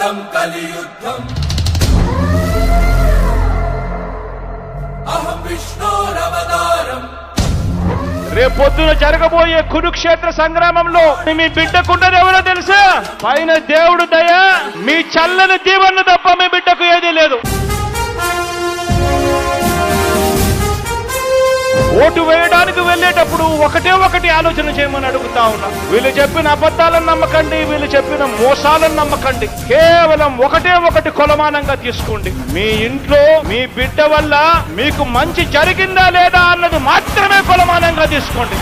ప్రారంధం కలియుద్ధం అహం విష్ణోరవతారం. రేపొద్దున జరగబోయే కురుక్షేత్ర సంగ్రామంలో మీ బిడ్డకుండదెవరో తెలుసా? పైన దేవుడు దయ, మీ చల్లని దీవెన తప్ప మీ బిడ్డకు ఏదీ లేదు. ఓటు వేయడానికి వెళ్ళేటప్పుడు ఒకటి ఆలోచన చేయమని అడుగుతా ఉన్నా. వీళ్ళు చెప్పిన అబద్ధాలను నమ్మకండి, వీళ్ళు చెప్పిన మోసాలను నమ్మకండి. కేవలం ఒకటి కొలమానంగా తీసుకోండి. మీ ఇంట్లో మీ బిడ్డ వల్ల మీకు మంచి జరిగిందా లేదా అన్నది మాత్రమే కొలమానంగా తీసుకోండి.